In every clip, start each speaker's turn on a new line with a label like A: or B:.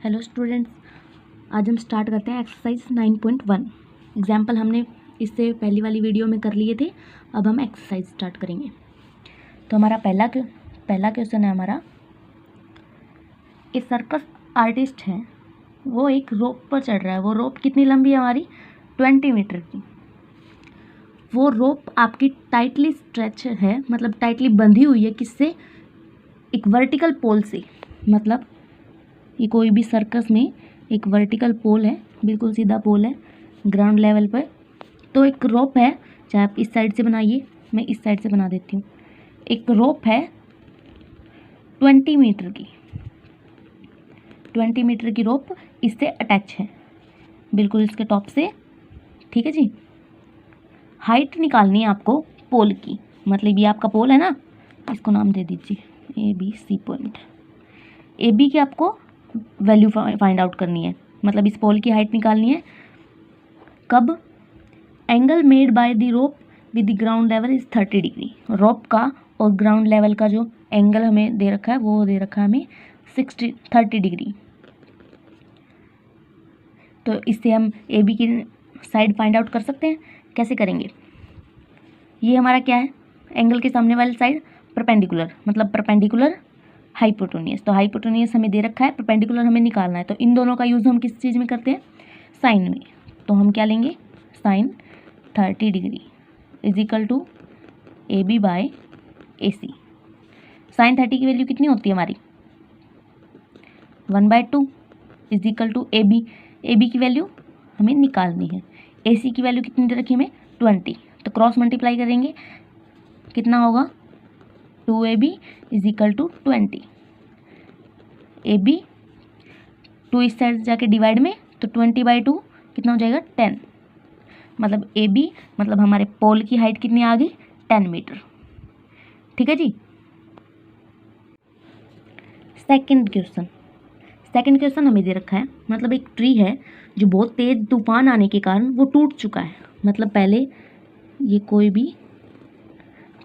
A: Hello students, आज हम start करते हैं एक्सरसाइज 9.1। एग्जाम्पल हमने इससे पहली वाली वीडियो में कर लिए थे। अब हम एक्सरसाइज स्टार्ट करेंगे। तो हमारा पहला क्वेश्चन है हमारा, एक सर्कस आर्टिस्ट है, वो एक रोप पर चढ़ रहा है। वो रोप कितनी लंबी है हमारी? 20 मीटर की। वो रोप आपकी टाइटली स्ट्रेच है, मतलब टाइटली बंधी हुई है। किससे? एक वर्टिकल पोल से। मतलब ये कोई भी सर्कस में एक वर्टिकल पोल है, बिल्कुल सीधा पोल है ग्राउंड लेवल पर। तो एक रोप है, चाहे आप इस साइड से बनाइए, मैं इस साइड से बना देती हूँ। एक रोप है 20 मीटर की, 20 मीटर की रोप इससे अटैच है, बिल्कुल इसके टॉप से। ठीक है जी। हाइट निकालनी है आपको पोल की, मतलब ये आपका पोल है ना, इसको नाम दे दीजिए ABC पॉइंट। AB की आपको वैल्यू फाइंड आउट करनी है, मतलब इस पोल की हाइट निकालनी है। कब? Angle made by the rope with the ground level is 30 degree. Rope का और ग्राउंड लेवल का जो एंगल हमें दे रखा है, वो दे रखा है हमें 30 डिग्री। तो इससे हम AB की साइड फाइंड आउट कर सकते हैं। कैसे करेंगे? ये हमारा क्या है? एंगल के सामने वाली साइड परपेंडिकुलर, मतलब परपेंडिकुलर हाइपोटेन्यूस। तो हाइपोटेन्यूस हमें दे रखा है, परपेंडिकुलर हमें निकालना है। तो इन दोनों का यूज़ हम किस चीज़ में करते हैं? साइन में। तो हम क्या लेंगे? Sine 30 degree is equal to AB by AC। Sine 30 की वैल्यू कितनी होती है हमारी? 1/2 इज इक्वल टू AB की वैल्यू हमें निकालनी है। AC की वैल्यू कितनी दे रखी है हमें? 20। तो क्रॉस मल्टीप्लाई करेंगे, कितना होगा? 2AB is equal to 20। AB 2 इस साइड जाके डिवाइड में, तो 20/2 कितना हो जाएगा? 10। मतलब AB, मतलब हमारे पोल की हाइट कितनी आ गई? 10 मीटर। ठीक है जी। सेकंड क्वेश्चन हमें दे रखा है, मतलब एक ट्री है जो बहुत तेज तूफान आने के कारण वो टूट चुका है। मतलब पहले ये कोई भी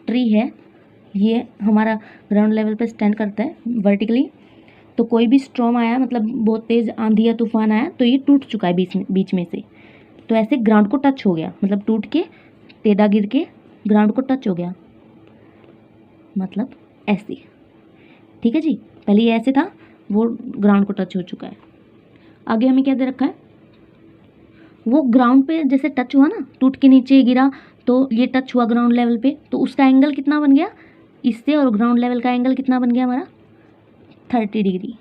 A: ट्री है, ये हमारा ग्राउंड लेवल पर स्टैंड करता है वर्टिकली। तो कोई भी स्टॉर्म आया, मतलब बहुत तेज आंधी या तूफान आया, तो ये टूट चुका है बीच में से। तो ऐसे ग्राउंड को टच हो गया, मतलब टूट के टेढ़ा गिर के ग्राउंड को टच हो गया, मतलब ऐसे। ठीक है जी। पहले ये ऐसे था, वो ग्राउंड को टच हो चुका है। आगे हमें क्या दे रखा है? वो ग्राउंड पे जैसे टच हुआ ना, टूट के नीचे गिरा, तो ये टच हुआ ग्राउंड लेवल पे, तो उसका एंगल कितना बन गया? इससे और ग्राउंड लेवल का एंगल कितना बन गया हमारा? 30 डिग्री।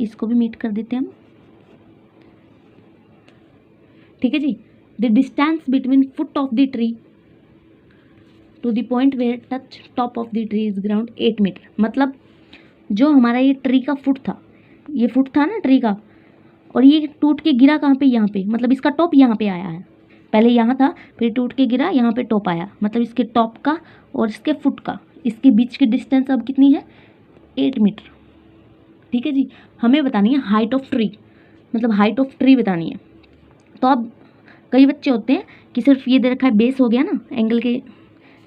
A: इसको भी मीट कर देते हैं हम। ठीक है जी। The distance between foot of the tree to the point where touch top of the tree is ground 8 meter. मतलब जो हमारा ये ट्री का फुट था, ये फुट था ना ट्री का, और ये टूट के गिरा कहाँ पे? यहाँ पे। मतलब इसका टॉप यहाँ पे आया है। पहले यहाँ था, फिर टूट के गिरा, यहाँ पे टॉप आया। मतलब इसके टॉप का और इसके फुट का, इसके बीच की डिस्टेंस अब कितनी है? 8 मीटर। ठीक है जी। हमें बतानी है हाइट ऑफ ट्री, मतलब हाइट ऑफ ट्री बतानी है। तो अब कई बच्चे होते हैं कि सिर्फ ये दे रखा है, बेस हो गया ना, एंगल के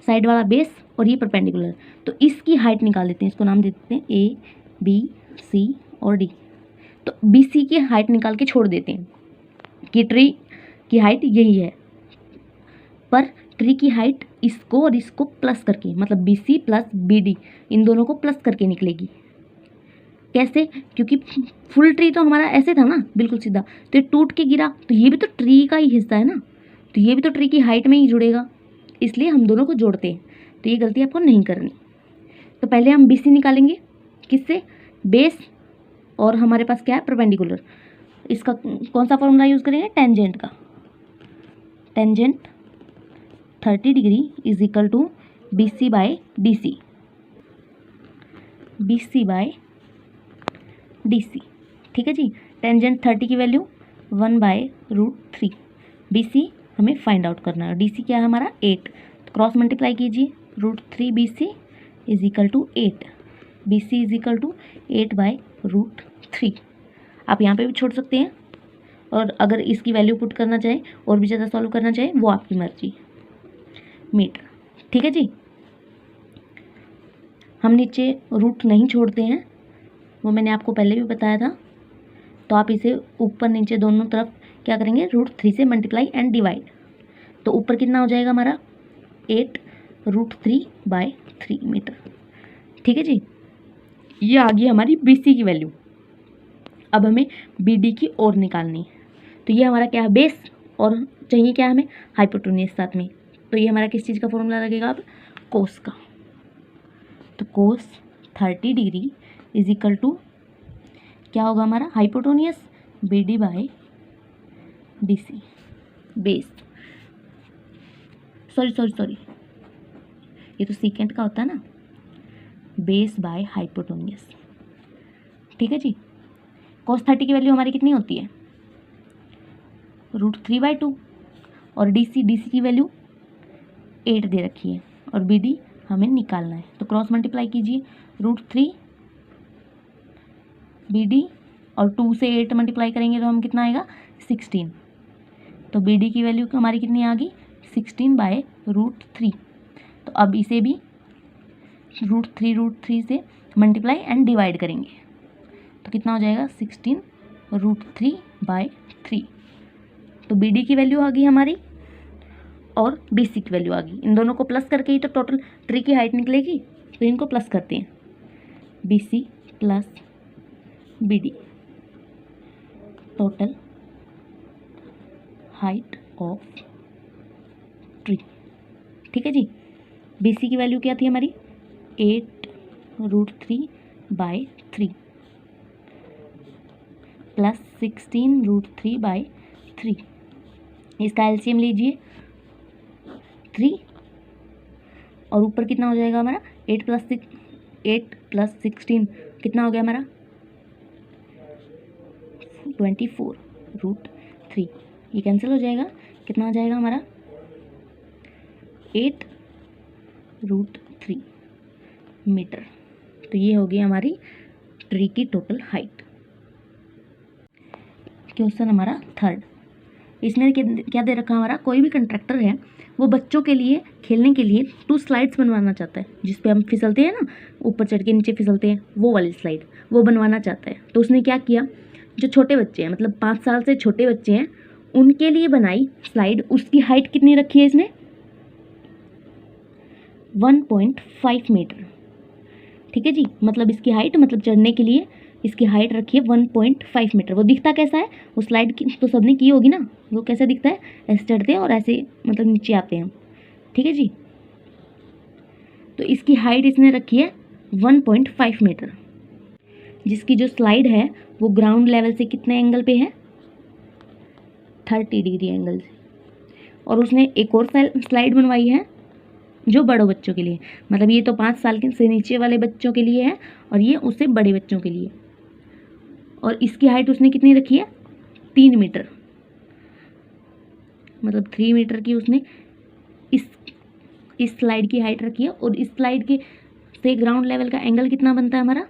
A: साइड वाला बेस, और ये परपेंडिकुलर, तो इसकी हाइट निकाल देते हैं। इसको नाम दे देते हैं ABC और D। तो BC की हाइट निकाल के छोड़ देते हैं कि ट्री की हाइट यही है, पर ट्री की हाइट इसको और इसको प्लस करके, मतलब BC प्लस BD, इन दोनों को प्लस करके निकलेगी। कैसे? क्योंकि फुल ट्री तो हमारा ऐसे था ना, बिल्कुल सीधा, तो ये टूट के गिरा, तो ये भी तो ट्री का ही हिस्सा है ना, तो ये भी तो ट्री की हाइट में ही जुड़ेगा, इसलिए हम दोनों को जोड़ते हैं। तो ये गलती आपको नहीं करनी। तो पहले हम BC निकालेंगे, किससे? बेस, और हमारे पास क्या है? परपेंडिकुलर। इसका कौन सा फॉर्मूला यूज़ करेंगे? टेंजेंट का। Tangent 30 degree is equal to BC by DC। BC by DC। ठीक है जी। टेंजेंट 30 की वैल्यू 1/√3। BC हमें फाइंड आउट करना है। DC क्या है हमारा? 8। तो क्रॉस मल्टीप्लाई कीजिए, √3 BC is equal to 8। BC is equal to 8/√3। आप यहाँ पे भी छोड़ सकते हैं, और अगर इसकी वैल्यू पुट करना चाहें और भी ज़्यादा सॉल्व करना चाहें, वो आपकी मर्जी। मीटर। ठीक है जी। हम नीचे रूट नहीं छोड़ते हैं, वो मैंने आपको पहले भी बताया था। तो आप इसे ऊपर नीचे दोनों तरफ क्या करेंगे, √3 से मल्टीप्लाई एंड डिवाइड। तो ऊपर कितना हो जाएगा हमारा 8√3/3 मीटर। ठीक है जी, ये आ गई हमारी BC की वैल्यू। अब हमें BD की और निकालनी है। तो ये हमारा क्या है, बेस, और चाहिए क्या हमें, हाइपोटेन्यूज साथ में। तो ये हमारा किस चीज़ का फॉर्मूला लगेगा, अब कोस का। तो कोस 30 डिग्री इज इक्वल टू क्या होगा हमारा, हाइपोटेन्यूज BD/DC, बेस, सॉरी ये तो सीकेंट का होता है ना, बेस बाय हाइपोटेन्यूज। ठीक है जी। cos 30 की वैल्यू हमारी कितनी होती है, √3/2, और DC की वैल्यू 8 दे रखी है, और BD हमें निकालना है। तो क्रॉस मल्टीप्लाई कीजिए, √3 BD और 2 से 8 मल्टीप्लाई करेंगे तो हम कितना आएगा, 16। तो BD की वैल्यू हमारी कितनी आ गई, 16/√3। तो अब इसे भी √3 से मल्टीप्लाई एंड डिवाइड करेंगे तो कितना हो जाएगा, 16√3/3। तो BD की वैल्यू आ गई हमारी और BC की वैल्यू आ गई। इन दोनों को प्लस करके ही तो टोटल ट्री की हाइट निकलेगी, तो इनको प्लस करते हैं, BC plus BD, total height of tree. ठीक है जी। BC की वैल्यू क्या थी हमारी, 8√3/3 प्लस 16√3/3। इसका एलसीएम लीजिए 3, और ऊपर कितना हो जाएगा हमारा, 8 + 16 कितना हो गया हमारा, 24√3। ये कैंसिल हो जाएगा, कितना हो जाएगा हमारा, 8√3 मीटर। तो ये हो गई हमारी ट्री की टोटल हाइट। क्वेश्चन हमारा थर्ड, इसमें क्या दे रखा हमारा, कोई भी कंट्रैक्टर है वो बच्चों के लिए खेलने के लिए 2 स्लाइड्स बनवाना चाहता है, जिस पे हम फिसलते हैं ना, ऊपर चढ़ के नीचे फिसलते हैं, वो वाली स्लाइड वो बनवाना चाहता है। तो उसने क्या किया, जो छोटे बच्चे हैं, मतलब 5 साल से छोटे बच्चे हैं, उनके लिए बनाई स्लाइड। उसकी हाइट कितनी रखी है इसने, 1.5 मीटर। ठीक है जी, मतलब इसकी हाइट, मतलब चढ़ने के लिए इसकी हाइट रखी है 1.5 मीटर। वो दिखता कैसा है, वो स्लाइड की तो सबने की होगी ना, वो कैसा दिखता है, ऐसे चढ़ते हैं और ऐसे मतलब नीचे आते हैं। ठीक है जी। तो इसकी हाइट इसने रखी है 1.5 मीटर, जिसकी जो स्लाइड है वो ग्राउंड लेवल से कितने एंगल पे है, 30 डिग्री एंगल से। और उसने एक और स्लाइड बनवाई है जो बड़े बच्चों के लिए, मतलब ये तो 5 साल के से नीचे वाले बच्चों के लिए है, और ये उससे बड़े बच्चों के लिए। और इसकी हाइट उसने कितनी रखी है, 3 मीटर, मतलब 3 मीटर की उसने इस स्लाइड की हाइट रखी है। और इस स्लाइड के से ग्राउंड लेवल का एंगल कितना बनता है हमारा,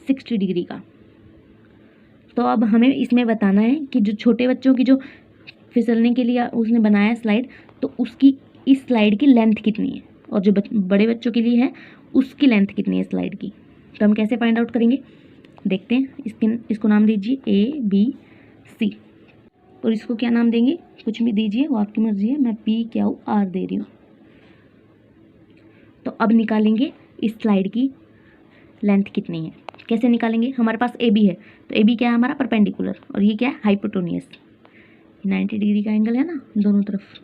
A: 60 डिग्री का। तो अब हमें इसमें बताना है कि जो छोटे बच्चों की जो फिसलने के लिए उसने बनाया स्लाइड, तो उसकी इस स्लाइड की लेंथ कितनी है, और जो बड़े बच्चों के लिए है उसकी लेंथ कितनी है स्लाइड की। तो हम कैसे फाइंड आउट करेंगे, देखते हैं। इसको नाम दीजिए ABC, और इसको क्या नाम देंगे, कुछ भी दीजिए, वो आपकी मर्जी है। मैं PQR दे रही हूँ। तो अब निकालेंगे इस स्लाइड की लेंथ कितनी है। कैसे निकालेंगे, हमारे पास AB है, तो AB क्या है हमारा, परपेंडिकुलर, और ये क्या है, हाइपोटेन्यूज। 90 डिग्री का एंगल है ना दोनों तरफ।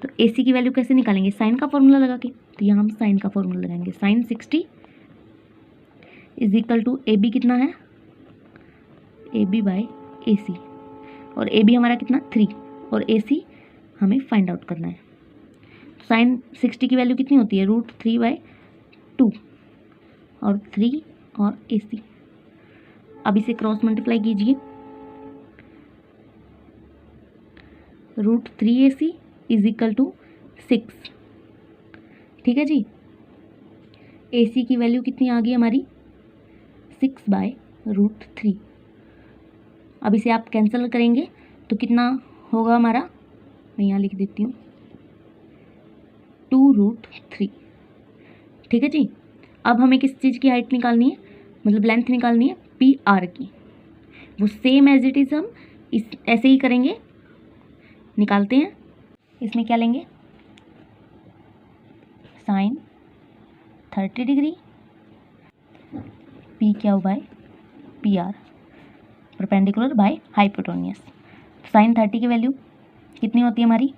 A: तो AC की वैल्यू कैसे निकालेंगे, साइन का फॉर्मूला लगा के। तो यहाँ हम साइन का फॉर्मूला लगाएंगे, sin 60 = AB कितना है, AB/AC, और AB हमारा कितना, 3, और AC हमें फाइंड आउट करना है। sin 60 की वैल्यू कितनी होती है, √3/2, और 3 और AC। अब इसे क्रॉस मल्टीप्लाई कीजिए, √3AC = 6। ठीक है जी। AC की वैल्यू कितनी आ गई हमारी, 6/√3। अब इसे आप कैंसिल करेंगे तो कितना होगा हमारा, मैं यहाँ लिख देती हूँ, 2√3। ठीक है जी। अब हमें किस चीज़ की हाइट निकालनी है, मतलब लेंथ निकालनी है, PR की। वो सेम एज इट इज़ हम इस ऐसे ही करेंगे, निकालते हैं। इसमें क्या लेंगे, sine 30 degree P Q by P R, perpendicular by hypotenuse. Sine 30 की वैल्यू कितनी होती है हमारी,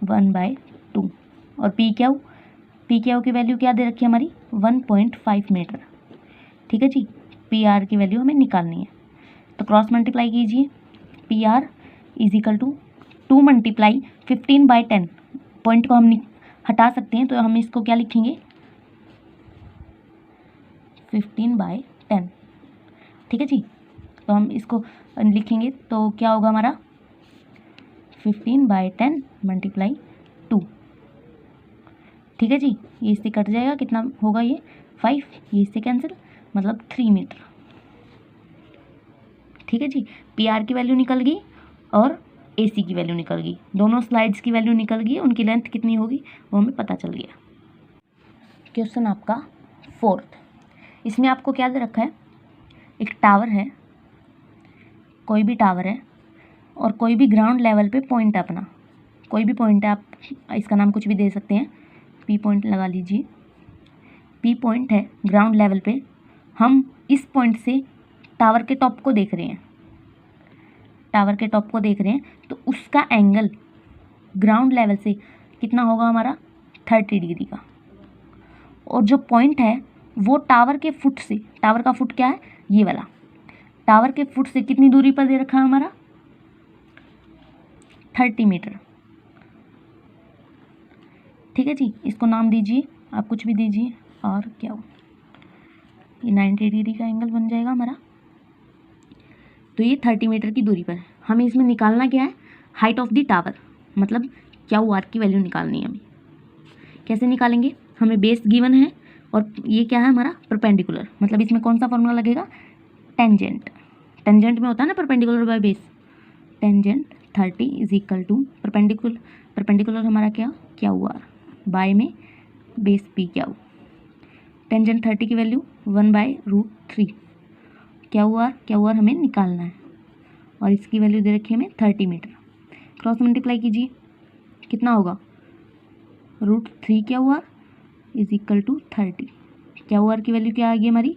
A: 1/2, और पी क्यू की वैल्यू क्या दे रखी है हमारी, 1.5 मीटर। ठीक है जी, पी आर की वैल्यू हमें निकालनी है, तो क्रॉस मल्टीप्लाई कीजिए। P R is equal to 2 multiply 15/10, point को हम हटा सकते हैं, तो हम इसको क्या लिखेंगे, 15/10। ठीक है जी, तो हम इसको लिखेंगे तो क्या होगा हमारा, 15/10 मल्टीप्लाई 2। ठीक है जी, ये इससे कट जाएगा, कितना होगा ये 5, ये इससे कैंसिल, मतलब 3 मीटर। ठीक है जी, पी आर की वैल्यू निकल गई और ए सी की वैल्यू निकल गई, दोनों स्लाइड्स की वैल्यू निकल गई, उनकी लेंथ कितनी होगी वो हमें पता चल गया। क्वेश्चन आपका 4th, इसमें आपको क्या दे रखा है, एक टावर है, कोई भी टावर है और कोई भी ग्राउंड लेवल पे पॉइंट है अपना, कोई भी पॉइंट है, आप इसका नाम कुछ भी दे सकते हैं, पी पॉइंट लगा लीजिए। पी पॉइंट है ग्राउंड लेवल पे, हम इस पॉइंट से टावर के टॉप को देख रहे हैं, टावर के टॉप को देख रहे हैं, तो उसका एंगल ग्राउंड लेवल से कितना होगा हमारा, 30 डिग्री का। और जो पॉइंट है वो टावर के फुट से, टावर का फुट क्या है, ये वाला, टावर के फुट से कितनी दूरी पर दे रखा है हमारा, 30 मीटर। ठीक है जी, इसको नाम दीजिए, आप कुछ भी दीजिए, और क्या हो, ये 90 डिग्री का एंगल बन जाएगा हमारा। तो ये 30 मीटर की दूरी पर है, हमें इसमें निकालना क्या है, हाइट ऑफ द टावर, मतलब क्यू आर की वैल्यू निकालनी है हमें। कैसे निकालेंगे, हमें बेस गिवन है और ये क्या है हमारा, परपेंडिकुलर, मतलब इसमें कौन सा फॉर्मूला लगेगा, टेंजेंट, टेंजेंट में होता है ना perpendicular by base, tangent 30 is equal to perpendicular हमारा क्या, क्यू आर बाय में बेस पी क्यू, टेंजेंट 30 की वैल्यू 1/√3, क्यू आर हमें निकालना है और इसकी वैल्यू दे रखी है हमें 30 मीटर। क्रॉस मल्टीप्लाई कीजिए, कितना होगा, √3 Q R is equal to 30, Q R की वैल्यू क्या आ गई हमारी,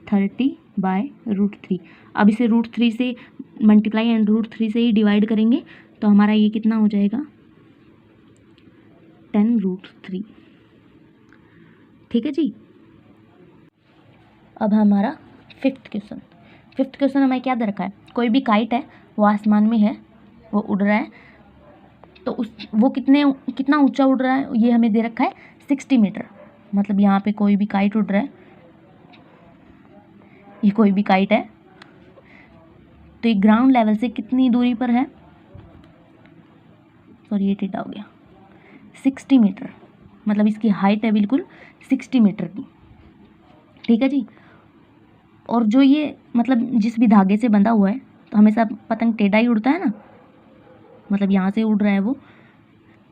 A: 30/√3। अब इसे √3 से मल्टीप्लाई एंड √3 से ही डिवाइड करेंगे, तो हमारा ये कितना हो जाएगा, 10√3। ठीक है जी, अब हमारा 5th क्वेश्चन हमें क्या दे रखा है, कोई भी काइट है, वो आसमान में है, वो उड़ रहा है, तो वो कितना ऊंचा उड़ रहा है, ये हमें दे रखा है 60 मीटर। मतलब यहाँ पे कोई भी काइट उड़ रहा है, ये कोई भी काइट है, तो ये ग्राउंड लेवल से कितनी दूरी पर है, सॉरी ये टेढ़ा हो गया, 60 मीटर, मतलब इसकी हाइट है बिल्कुल 60 मीटर की। ठीक है जी, और जो ये मतलब जिस भी धागे से बंधा हुआ है, तो हमेशा पतंग टेढ़ा ही उड़ता है ना, मतलब यहाँ से उड़ रहा है वो,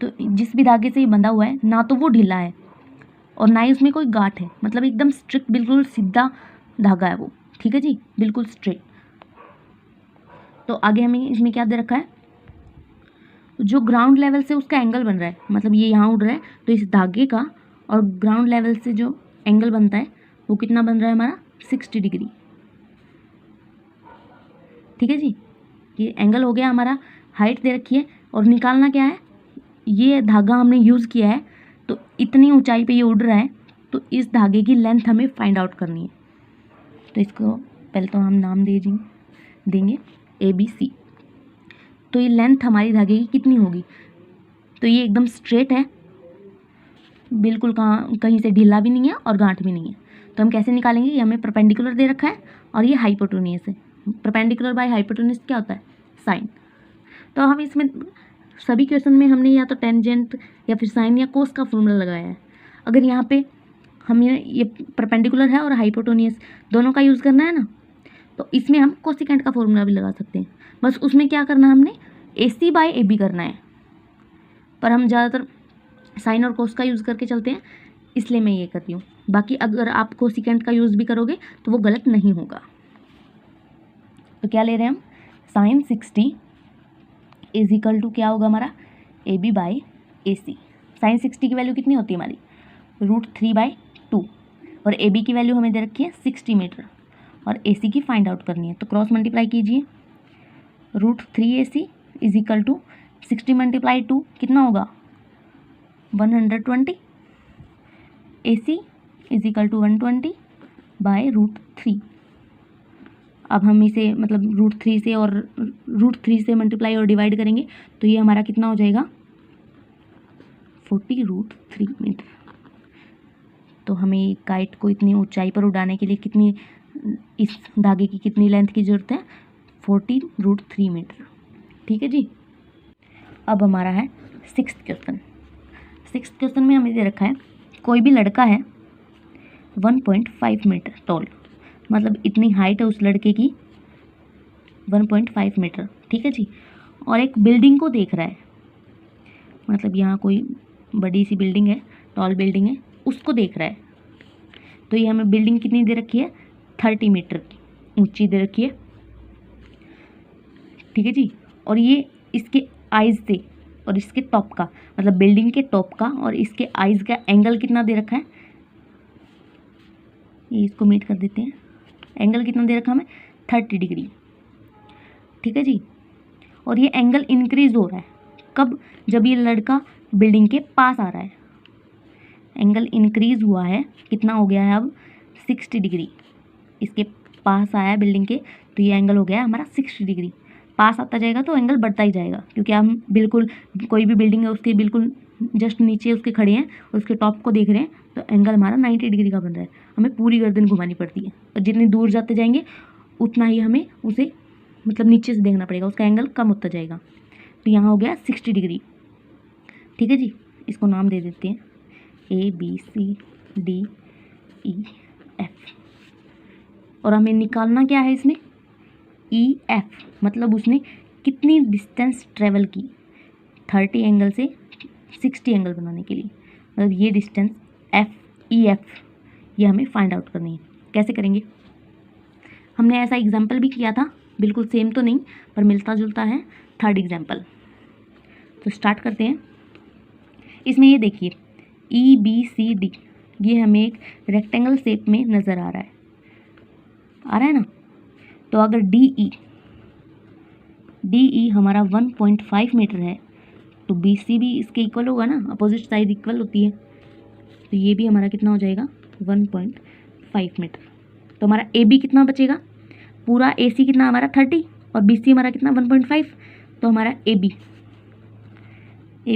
A: तो जिस भी धागे से ये बंधा हुआ है ना, तो वो ढीला है और ना ही उसमें कोई गांठ है, मतलब एकदम स्ट्रिक्ट, बिल्कुल सीधा धागा है वो। ठीक है जी, बिल्कुल स्ट्रेट। तो आगे हमें इसमें क्या दे रखा है, जो ग्राउंड लेवल से उसका एंगल बन रहा है, मतलब ये यहाँ उड़ रहा है, तो इस धागे का और ग्राउंड लेवल से जो एंगल बनता है वो कितना बन रहा है हमारा, 60 डिग्री। ठीक है जी, ये एंगल हो गया हमारा, हाइट दे रखी है और निकालना क्या है, ये धागा हमने यूज़ किया है, तो इतनी ऊंचाई पे ये उड़ रहा है, तो इस धागे की लेंथ हमें फाइंड आउट करनी है। तो इसको पहले तो हम नाम देंगे ABC। तो ये लेंथ हमारी धागे की कितनी होगी, तो ये एकदम स्ट्रेट है, बिल्कुल कहीं से ढीला भी नहीं है और गांठ भी नहीं है। तो हम कैसे निकालेंगे, ये हमें परपेंडिकुलर दे रखा है और ये हाइपोटेन्यूज है, परपेंडिकुलर बाय हाइपोटेन्यूज क्या होता है, साइन। तो हम इसमें सभी क्वेश्चन में हमने या तो टेंजेंट या फिर साइन या कोस का फॉर्मूला लगाया है। अगर यहाँ पे हमें ये परपेंडिकुलर है और हाइपोटेन्यूज दोनों का यूज़ करना है ना, तो इसमें हम कोसिकेंट का फॉर्मूला भी लगा सकते हैं। बस उसमें क्या करना है, हमने AC/AB करना है, पर हम ज़्यादातर साइन और कोस का यूज़ करके चलते हैं, इसलिए मैं ये करती हूँ। बाकी अगर आप कोसिकेंट का यूज़ भी करोगे तो वो गलत नहीं होगा। तो क्या ले रहे हैं हम, साइन 60 इज इक्वल टू क्या होगा हमारा, A B by A C. Sine 60 की वैल्यू कितनी होती है हमारी, √3/2, और ए बी की वैल्यू हमें दे रखी है 60 मीटर, और ए सी की फाइंड आउट करनी है। तो क्रॉस मल्टीप्लाई कीजिए, √3AC is equal to 60 multiply 2 कितना होगा, 120, ए सी इज इक्वल टू 120 बाय √3। अब हम इसे मतलब √3 से और √3 से मल्टीप्लाई और डिवाइड करेंगे तो ये हमारा कितना हो जाएगा, 40√3 मीटर। तो हमें काइट को इतनी ऊंचाई पर उड़ाने के लिए कितनी, इस धागे की कितनी लेंथ की ज़रूरत है, 40√3 मीटर। ठीक है जी। अब हमारा है 6th क्वेश्चन। 6th क्वेश्चन में हमें दे रखा है कोई भी लड़का है 1.5 मीटर टॉल, मतलब इतनी हाइट है उस लड़के की 1.5 मीटर। ठीक है जी। और एक बिल्डिंग को देख रहा है, मतलब यहाँ कोई बड़ी सी बिल्डिंग है, टॉल बिल्डिंग है, उसको देख रहा है। तो ये हमें बिल्डिंग कितनी दे रखी है, 30 मीटर की ऊंची दे रखी है। ठीक है जी। और ये इसके आइज़ से और इसके टॉप का, मतलब बिल्डिंग के टॉप का और इसके आइज़ का एंगल कितना दे रखा है, ये इसको मीट कर देते हैं। एंगल कितना दे रखा हमें, 30 डिग्री। ठीक है जी। और ये एंगल इंक्रीज हो रहा है कब, जब ये लड़का बिल्डिंग के पास आ रहा है। एंगल इंक्रीज हुआ है, कितना हो गया है अब, 60 डिग्री। इसके पास आया है बिल्डिंग के, तो ये एंगल हो गया है हमारा 60 डिग्री। पास आता जाएगा तो एंगल बढ़ता ही जाएगा, क्योंकि हम बिल्कुल कोई भी बिल्डिंग है उसके बिल्कुल जस्ट नीचे उसके खड़े हैं और उसके टॉप को देख रहे हैं, तो एंगल हमारा 90 डिग्री का बन रहा है। हमें पूरी गर्दन घुमानी पड़ती है, और जितनी दूर जाते जाएंगे उतना ही हमें उसे मतलब नीचे से देखना पड़ेगा, उसका एंगल कम होता जाएगा। तो यहाँ हो गया 60 डिग्री। ठीक है जी। इसको नाम दे देते हैं ABCDEF। और हमें निकालना क्या है इसमें, EF, मतलब उसने कितनी डिस्टेंस ट्रेवल की 30 एंगल से 60 एंगल बनाने के लिए, मतलब ये डिस्टेंस EF ये हमें फाइंड आउट करनी है। कैसे करेंगे, हमने ऐसा एग्जाम्पल भी किया था, बिल्कुल सेम तो नहीं पर मिलता जुलता है, 3rd एग्जाम्पल। तो स्टार्ट करते हैं। इसमें ये देखिए EBCD, ये हमें एक रेक्टेंगल शेप में नज़र आ रहा है ना। तो अगर DE हमारा 1.5 मीटर है तो BC भी इसके इक्वल होगा ना, अपोजिट साइड इक्वल होती है। तो ये भी हमारा कितना हो जाएगा, 1.5 मीटर। तो हमारा AB कितना बचेगा, पूरा AC कितना हमारा 30 और BC हमारा कितना 1.5। तो हमारा AB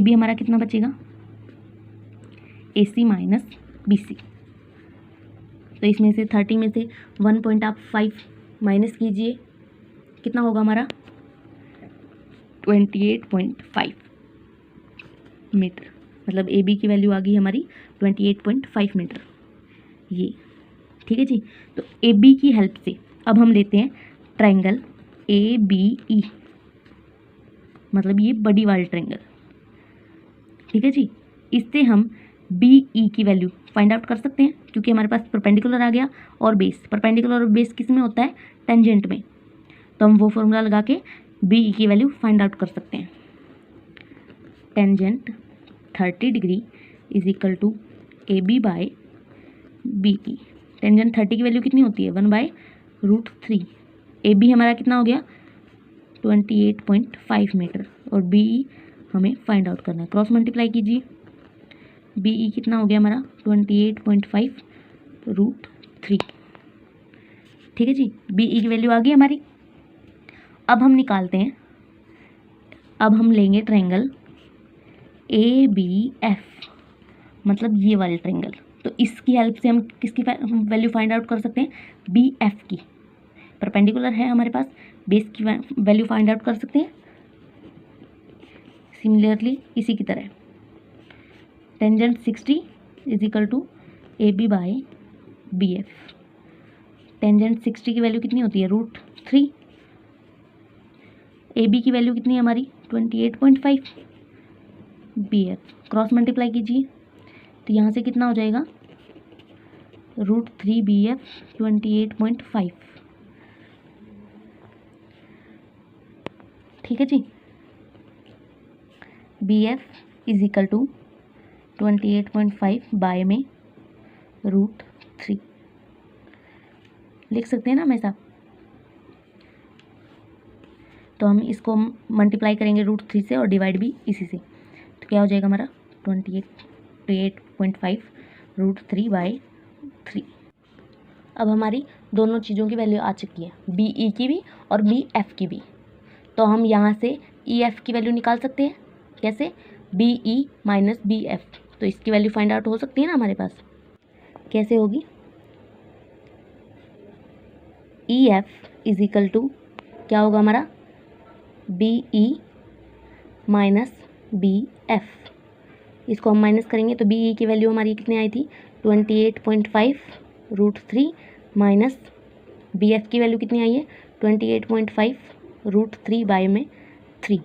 A: हमारा कितना बचेगा, AC माइनस BC। तो इसमें से 30 में से 1.5 माइनस कीजिए, कितना होगा हमारा 28.5 मीटर, मतलब AB की वैल्यू आ गई हमारी 28.5 मीटर ये। ठीक है जी। तो AB की हेल्प से अब हम लेते हैं ट्रायंगल ABE, मतलब ये बड़ी वाली ट्रायंगल। ठीक है जी। इससे हम BE की वैल्यू फाइंड आउट कर सकते हैं, क्योंकि हमारे पास परपेंडिकुलर आ गया और बेस। परपेंडिकुलर और बेस किस में होता है, टेंजेंट में। तो हम वो फॉर्मूला लगा के BE की वैल्यू फाइंड आउट कर सकते हैं। Tangent 30 degree is equal to AB by BE। Tangent 30 की वैल्यू कितनी होती है, 1/√3। AB हमारा कितना हो गया 28.5 मीटर, और BE हमें फाइंड आउट करना है। क्रॉस मल्टीप्लाई कीजिए, BE कितना हो गया हमारा 28.5√3। ठीक है जी। BE की वैल्यू आ गई हमारी। अब हम निकालते हैं, अब हम लेंगे ट्रायंगल ABF, मतलब ये वाले ट्रायंगल। तो इसकी हेल्प से हम किसकी वैल्यू फाइंड आउट कर सकते हैं, BF की। परपेंडिकुलर है हमारे पास, बेस की वैल्यू फाइंड आउट कर सकते हैं। सिमिलरली इसी की तरह tangent 60 is equal to AB by BF। Tangent 60 की वैल्यू कितनी होती है, √3। AB की वैल्यू कितनी है हमारी 28.5। BF क्रॉस मल्टीप्लाई कीजिए, तो यहाँ से कितना हो जाएगा √3 BF 28.5। ठीक है जी। B F is equal to 28.5 by में √3 लिख सकते हैं ना हमेशा। तो हम इसको मल्टीप्लाई करेंगे √3 से और डिवाइड भी इसी से, तो क्या हो जाएगा हमारा 28.5 √3/3। अब हमारी दोनों चीज़ों की वैल्यू आ चुकी है, बी ई की भी और बी एफ की भी। तो हम यहाँ से ई एफ की वैल्यू निकाल सकते हैं। कैसे? B E minus B F, तो इसकी वैल्यू फाइंड आउट हो सकती है ना हमारे पास। कैसे होगी? E F is equal to क्या होगा हमारा, B E minus B F. इसको हम माइनस करेंगे तो बी ई की वैल्यू हमारी कितनी आई थी, 28.5 √3 माइनस बी एफ की वैल्यू कितनी आई है, 28.5 √3/3।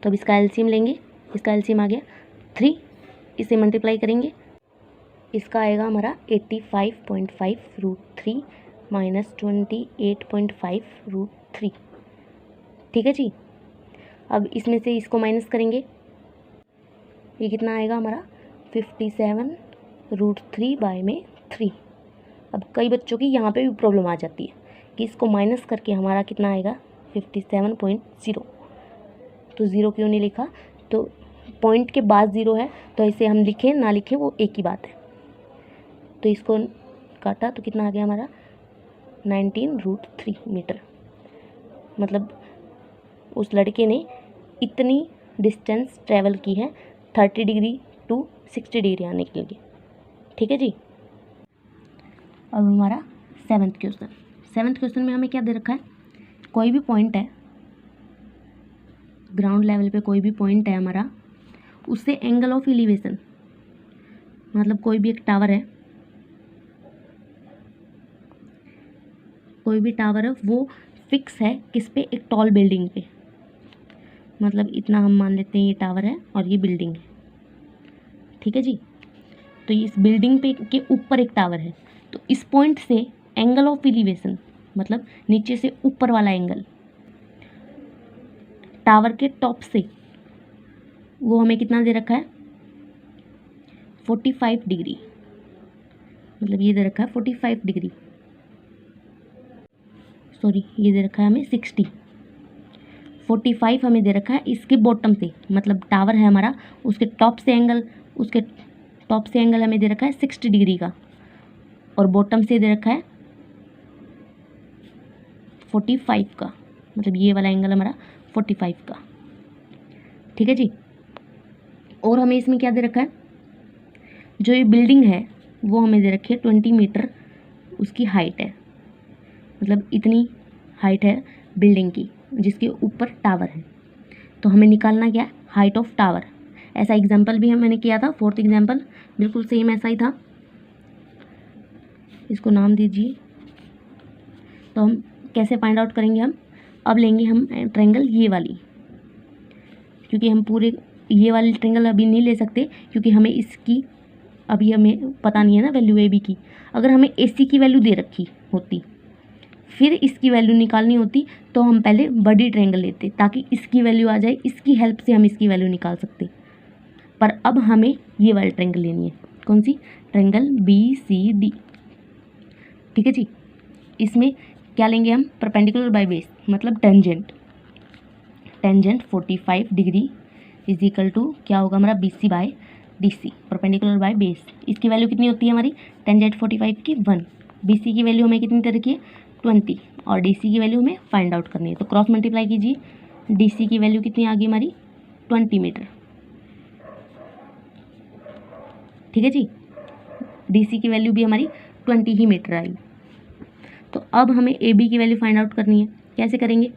A: तो अब इसका एलसीएम लेंगे, इसका एलसीएम आ गया 3, इसे मल्टीप्लाई करेंगे, इसका आएगा हमारा 85.5 √3 माइनस 28.5 √3। ठीक है जी। अब इसमें से इसको माइनस करेंगे, ये कितना आएगा हमारा 57 √3/3। अब कई बच्चों की यहाँ पे भी प्रॉब्लम आ जाती है कि इसको माइनस करके हमारा कितना आएगा 57.0। तो ज़ीरो क्यों नहीं लिखा, तो पॉइंट के बाद ज़ीरो है, तो इसे हम लिखें ना लिखें वो एक ही बात है। तो इसको काटा तो कितना आ गया हमारा 19 √3 मीटर। मतलब उस लड़के ने इतनी डिस्टेंस ट्रैवल की है 30 डिग्री टू 60 डिग्री आने के लिए। ठीक है जी। अब हमारा 7th क्वेश्चन। 7th क्वेश्चन में हमें क्या दे रखा है, कोई भी पॉइंट है ग्राउंड लेवल पे, कोई भी पॉइंट है हमारा, उससे एंगल ऑफ एलिवेशन, मतलब कोई भी एक टावर है, कोई भी टावर है वो फिक्स है किस पे, एक टॉल बिल्डिंग पे। मतलब इतना हम मान लेते हैं ये टावर है और ये बिल्डिंग है। ठीक है जी। तो इस बिल्डिंग पे के ऊपर एक टावर है, तो इस पॉइंट से एंगल ऑफ एलिवेशन मतलब नीचे से ऊपर वाला एंगल टावर के टॉप से, वो हमें कितना दे रखा है 45 डिग्री। मतलब ये दे रखा है 45 डिग्री, सॉरी ये दे रखा है हमें 60। 45 हमें दे रखा है इसके बॉटम से, मतलब टावर है हमारा, उसके टॉप से एंगल, उसके टॉप से एंगल हमें दे रखा है 60 डिग्री का, और बॉटम से दे रखा है 45 का। मतलब ये वाला एंगल हमारा 45 का। ठीक है जी। और हमें इसमें क्या दे रखा है, जो ये बिल्डिंग है वो हमें दे रखी है 20 मीटर उसकी हाइट है। मतलब इतनी हाइट है बिल्डिंग की जिसके ऊपर टावर है। तो हमें निकालना क्या है, हाइट ऑफ टावर। ऐसा एग्जाम्पल भी मैंने किया था, 4th एग्जाम्पल बिल्कुल सेम ऐसा ही था। इसको नाम दीजिए। तो हम कैसे फाइंड आउट करेंगे, हम अब लेंगे हम ट्रायंगल ये वाली, क्योंकि हम पूरे ये वाली ट्रायंगल अभी नहीं ले सकते, क्योंकि हमें इसकी अभी हमें पता नहीं है ना वैल्यू ए बी की। अगर हमें ए सी की वैल्यू दे रखी होती, फिर इसकी वैल्यू निकालनी होती, तो हम पहले बड़ी ट्रायंगल लेते ताकि इसकी वैल्यू आ जाए, इसकी हेल्प से हम इसकी वैल्यू निकाल सकते। पर अब हमें ये वाली ट्रायंगल लेनी है। कौन सी? Triangle BCD। ठीक है जी। इसमें क्या लेंगे हम, परपेंडिकुलर बाय बेस, मतलब tangent. Tangent 45 degree is equal to क्या होगा हमारा BC/DC, परपेंडिकुलर बाय बेस। इसकी वैल्यू कितनी होती है हमारी, टेंजेंट 45 की 1, BC की वैल्यू हमें कितनी दे रखी है 20, और DC की वैल्यू हमें फाइंड आउट करनी है। तो क्रॉस मल्टीप्लाई कीजिए, DC की वैल्यू कितनी आ गई हमारी 20 मीटर। ठीक है जी। DC की वैल्यू भी हमारी 20 ही मीटर आई। तो अब हमें AB की वैल्यू फाइंड आउट करनी है। कैसे करेंगे,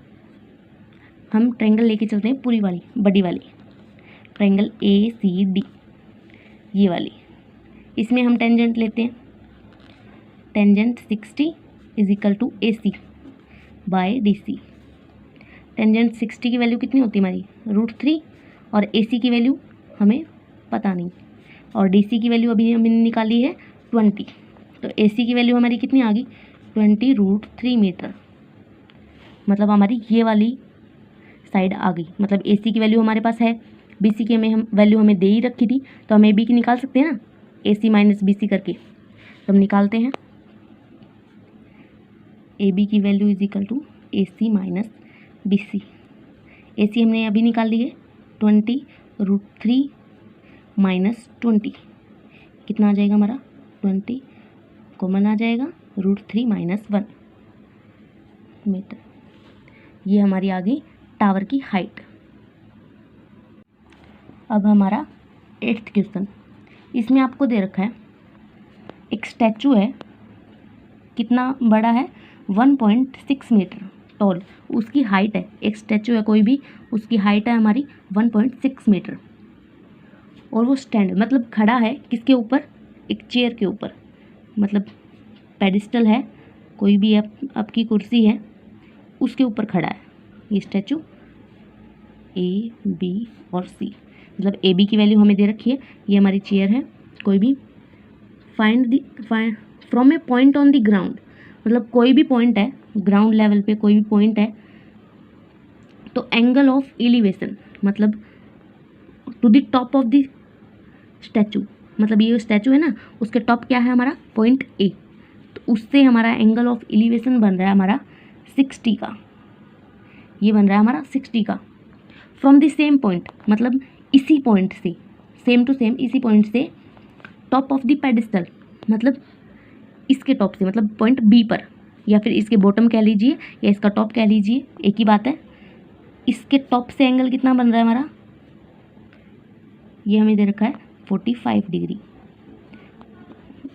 A: हम ट्रायंगल लेके चलते हैं पूरी वाली, बड़ी वाली ट्रायंगल ACD, ये वाली। इसमें हम टेंजेंट लेते हैं, tangent 60 is equal to AC/DC। Tangent 60 की वैल्यू कितनी होती है हमारी √3, और AC की वैल्यू हमें पता नहीं, और DC की वैल्यू अभी हमने निकाली है 20। तो AC की वैल्यू हमारी कितनी आ गई 20 √3 मीटर। मतलब हमारी ये वाली साइड आ गई, मतलब ए सी की वैल्यू हमारे पास है, बी सी की हम वैल्यू हमें दे ही रखी थी, तो हम ए बी की निकाल सकते हैं ना, ए सी माइनस बी सी करके। तो हम निकालते हैं ए बी की value is equal to A C minus B C. A C हमने अभी निकाल ली है 20√3 माइनस 20, कितना आ जाएगा हमारा 20 कॉमन आ जाएगा, √3 माइनस 1 मीटर। ये हमारी आ गई टावर की हाइट। अब हमारा 8th क्वेश्चन, इसमें आपको दे रखा है एक स्टैचू है, कितना बड़ा है 1.6 मीटर टॉल, उसकी हाइट है, एक स्टैचू है कोई भी, उसकी हाइट है हमारी 1.6 मीटर, और वो स्टैंड मतलब खड़ा है किसके ऊपर, एक चेयर के ऊपर, मतलब पेडिस्टल है, कोई भी आपकी कुर्सी है उसके ऊपर खड़ा है ये स्टैचू। ए बी और सी, मतलब ए बी की वैल्यू हमें दे रखी है, ये हमारी चेयर है कोई भी। Find from A point on the ground, मतलब कोई भी पॉइंट है ग्राउंड लेवल पे, कोई भी पॉइंट है, तो एंगल ऑफ एलिवेशन मतलब to the top of the statue, मतलब ये स्टैचू है ना उसके टॉप क्या है हमारा पॉइंट ए, तो उससे हमारा एंगल ऑफ एलिवेशन बन रहा है हमारा 60 का, ये बन रहा है हमारा 60 का। फ्रॉम द सेम पॉइंट, मतलब इसी पॉइंट से, सेम टू सेम इसी पॉइंट से, टॉप ऑफ द पेडिस्टल मतलब इसके टॉप से, मतलब पॉइंट बी पर, या फिर इसके बॉटम कह लीजिए या इसका टॉप कह लीजिए, एक ही बात है। इसके टॉप से एंगल कितना बन रहा है हमारा, ये हमें दे रखा है 45 डिग्री,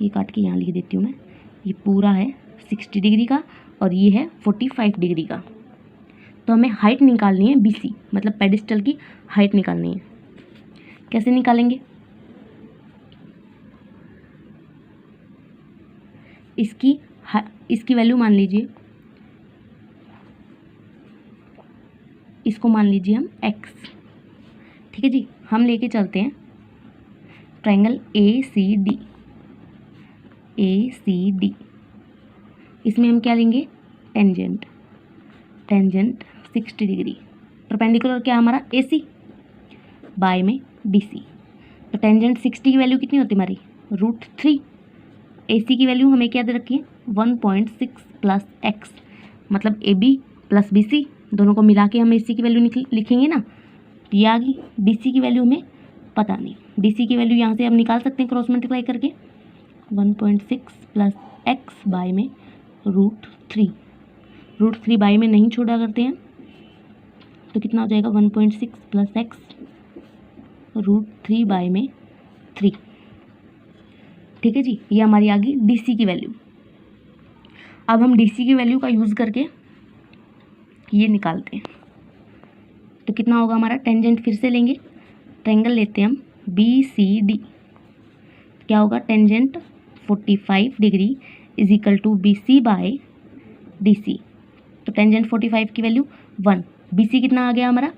A: ये काट के यहाँ लिख देती हूँ मैं, ये पूरा है 60 डिग्री का और ये है 45 डिग्री का। तो हमें हाइट निकालनी है बीसी, मतलब पेडिस्टल की हाइट निकालनी है। कैसे निकालेंगे, इसकी वैल्यू मान लीजिए, इसको मान लीजिए हम x, ठीक है जी। हम लेके चलते हैं ट्रायंगल ACD, इसमें हम क्या लेंगे टेंजेंट 60 डिग्री, परपेंडिकुलर क्या हमारा AC बाय में BC। तो टेंजेंट 60 की वैल्यू कितनी होती है हमारी √3, AC की वैल्यू हमें क्या दे रखी है 1.6 प्लस x, मतलब AB प्लस BC दोनों को मिला के हम AC की वैल्यू लिखेंगे ना, तो ये आ गई। BC की वैल्यू हमें पता नहीं, BC की वैल्यू यहाँ से हम निकाल सकते हैं क्रॉस मल्टीप्लाई करके, 1.6 प्लस x बाय में √3 बाय में नहीं छोड़ा करते हैं, तो कितना हो जाएगा 1.6 प्लस x √3 बाय में 3, ठीक है जी। ये हमारी आ गई DC की वैल्यू। अब हम DC की वैल्यू का यूज़ करके ये निकालते हैं, तो कितना होगा हमारा, टेंजेंट फिर से लेंगे, ट्रायंगल लेते हैं हम BCD, क्या होगा tangent 45 degree is equal to BC by DC। तो टेंजेंट 45 की वैल्यू 1, BC कितना आ गया हमारा,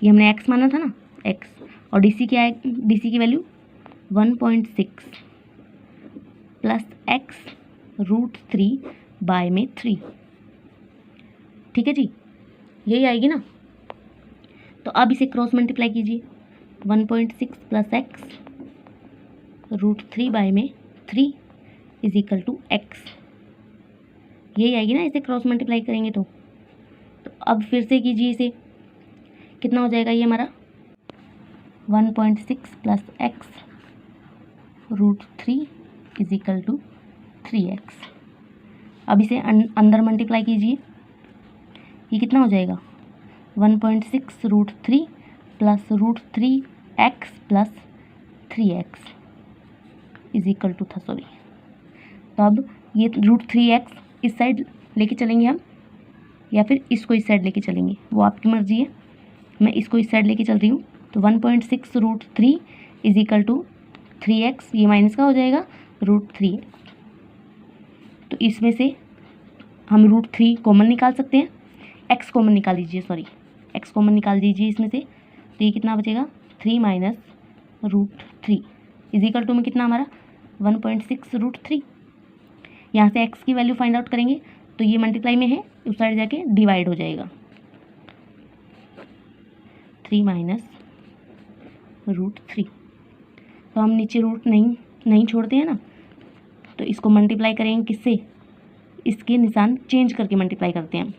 A: ये हमने x माना था ना x, और DC क्या है, DC की वैल्यू 1.6 प्लस x √3 बाय में 3, ठीक है जी, यही आएगी ना। तो अब इसे क्रॉस मल्टीप्लाई कीजिए, 1.6 प्लस x √3 बाय में 3 इज इक्वल टू x, यही आएगी ना, इसे क्रॉस मल्टीप्लाई करेंगे तो अब फिर से कीजिए इसे, कितना हो जाएगा ये हमारा 1.6 plus x √3 is equal to 3x। अब इसे अंदर मल्टीप्लाई कीजिए, ये कितना हो जाएगा 1.6 √3 plus √3x plus 3x is equal to था, सॉरी। तो अब ये √3x इस साइड लेके चलेंगे हम, या फिर इसको इस साइड लेके चलेंगे, वो आपकी मर्जी है। मैं इसको इस साइड लेके चल रही हूँ, तो 1.6 √3 इज इक्वल टू 3x, ये माइनस का हो जाएगा √3। तो इसमें से हम √3 कॉमन निकाल सकते हैं, x कॉमन निकाल लीजिए, सॉरी x कॉमन निकाल दीजिए इसमें से, तो ये कितना बचेगा 3 माइनस √3 इज इक्वल टू में कितना हमारा 1.6 √3। यहाँ से x की वैल्यू फाइंड आउट करेंगे, तो ये मल्टीप्लाई में है, उस साइड जाके डिवाइड हो जाएगा, 3 माइनस √3। तो हम नीचे रूट नहीं छोड़ते हैं ना, तो इसको मल्टीप्लाई करेंगे किससे, इसके निशान चेंज करके मल्टीप्लाई करते हैं,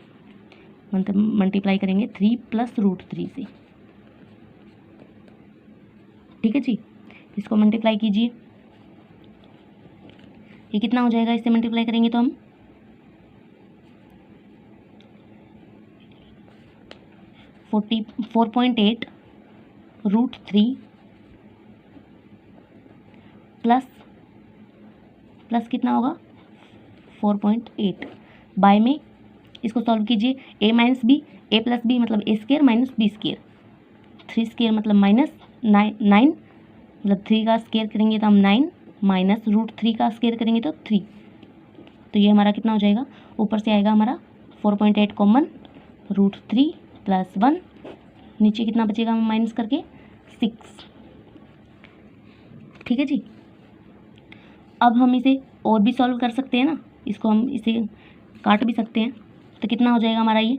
A: मतलब मल्टीप्लाई करेंगे 3 प्लस √3 से। ठीक है जी, इसको मल्टीप्लाई कीजिए, ये कितना हो जाएगा, इससे मल्टीप्लाई करेंगे तो हम 4.8 √3 प्लस कितना होगा 4.8 बाय में इसको सॉल्व कीजिए, a minus B, a plus B मतलब a square minus B square, 3 square मतलब माइनस 9 मतलब 3 का स्क्वायर करेंगे तो हम 9 माइनस √3 का स्क्वायर करेंगे तो 3। तो ये हमारा कितना हो जाएगा, ऊपर से आएगा हमारा 4.8 कॉमन, √3 प्लस 1, नीचे कितना बचेगा माइनस करके 6। ठीक है जी, अब हम इसे और भी सॉल्व कर सकते हैं ना, इसको हम इसे काट भी सकते हैं, तो कितना हो जाएगा हमारा ये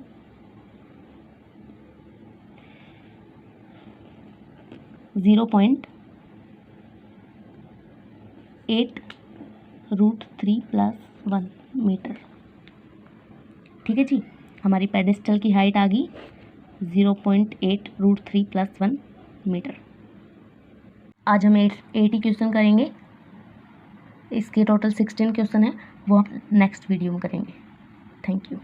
A: 0.8 √3 प्लस 1 मीटर। ठीक है जी, हमारी पेडेस्टल की हाइट आ गई 0.8 √3 प्लस 1 मीटर। आज हम 80 क्वेश्चन करेंगे, इसके टोटल 16 क्वेश्चन है, वो हम नेक्स्ट वीडियो में करेंगे। Thank you.